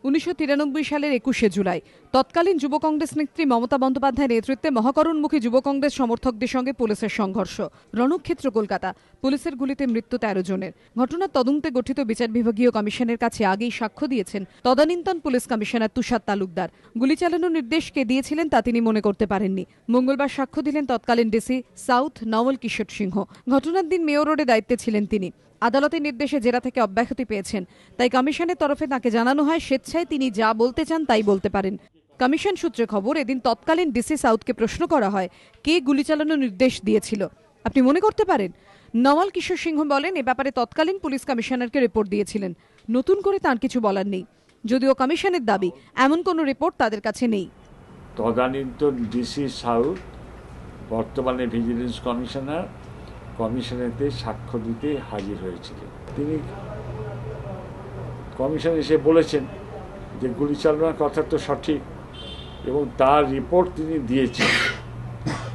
1993 সালের 21শে জুলাই তৎকালীন যুব কংগ্রেস নেত্রী মমতা বন্দ্যোপাধ্যায়ের নেতৃত্বে মহাকরণমুখী যুব কংগ্রেস সমর্থকদের সঙ্গে পুলিশের সংঘর্ষ। রণক্ষেত্র কলকাতা। পুলিশের গুলিতে মৃত্যু 13 জনের। ঘটনার তদন্তে গঠিত বিচার বিভাগীয় কমিশনের কাছে আগেই সাক্ষ্য দিয়েছেন তদানীন্তন পুলিশ কমিশনার তুষার তালুকদার। গুলি চালানোর নির্দেশ কে দিয়েছিলেন তা তিনি মনে করতে পারেননি। মঙ্গলবার সাক্ষ্য দিলেন তৎকালীন ডিসি সাউথ নওয়াল কিশোর সিংহ। ঘটনার দিন মেয়র রোডে দায়িত্বে ছিলেন তিনি। আদালতের নির্দেশে জেরা থেকে অব্যাহতি পেয়েছেন, তাই কমিশনের তরফে তাকে জানানো হয় স্বেচ্ছায় তিনি যা বলতে চান তাই বলতে পারেন। কমিশন সূত্রে খবর, এদিন তৎকালীন ডিসি সাউথকে প্রশ্ন করা হয় কে গুলি চালানোর নির্দেশ দিয়েছিল। আপনি মনে করতে পারেন? নওয়াল কিশোর সিংহ বলেন, এ ব্যাপারে তৎকালীন পুলিশ কমিশনারকে রিপোর্ট দিয়েছিলেন। নতুন করে তার কিছু বলার নেই, যদিও কমিশনের দাবি এমন কোনো রিপোর্ট তাদের কাছে নেই। তদানীন্তন ডিসি সাউথ বর্তমানে ভিজিলেন্স কমিশনার কমিশনেতে সাক্ষ্য দিতে হাজির হয়েছিলেন। তিনি কমিশনে এসে বলেছেন যে গুলি চালানোর কথা তো সঠিক এবং তার রিপোর্ট তিনি দিয়েছেন।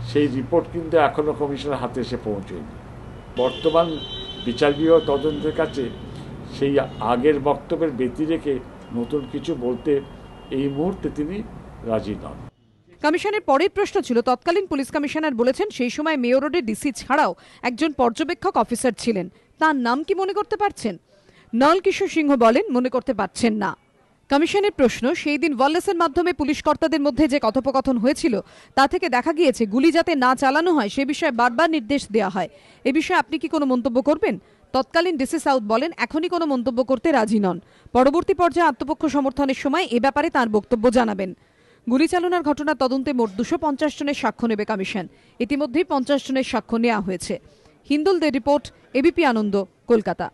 সেই রিপোর্ট কিন্তু এখনও কমিশনের হাতে এসে পৌঁছয়নি। বর্তমান বিচার বিভাগ তদন্তের কাছে সেই আগের বক্তব্যের ব্যতি রেখে নতুন কিছু বলতে এই মুহূর্তে তিনি রাজি নন। কমিশনের পরের প্রশ্ন ছিল, তৎকালীন পুলিশ কমিশনার বলেছেন সেই সময় মেয়র রোডের ডিসি ছাড়াও একজন পর্যবেক্ষক অফিসার ছিলেন। তার নাম কি মনে করতে পারছেন? নওয়াল কিশোর সিংহ বলেন, মনে করতে পারছেন না। কমিশনের প্রশ্ন, সেই দিন ওয়্যারলেসের মাধ্যমে পুলিশ কর্তাদের মধ্যে যে কথোপকথন হয়েছিল তা থেকে দেখা গিয়েছে গুলি যাতে না চালানো হয় সে বিষয়ে বারবার নির্দেশ দেওয়া হয়। এ বিষয়ে আপনি কি কোনো মন্তব্য করবেন? তৎকালীন ডিসি সাউথ বলেন, এখনই কোনো মন্তব্য করতে রাজি নন। পরবর্তী পর্যায়ে আত্মপক্ষ সমর্থনের সময় এ ব্যাপারে তাঁর বক্তব্য জানাবেন। গুলি চালনার ঘটনার তদন্তে মোট 250 জনের সাক্ষ্য নেবে কমিশন। ইতিমধ্যেই 50 জনের সাক্ষ্য নেওয়া হয়েছে। হিন্দুলদের রিপোর্ট, এবিপি আনন্দ, কলকাতা।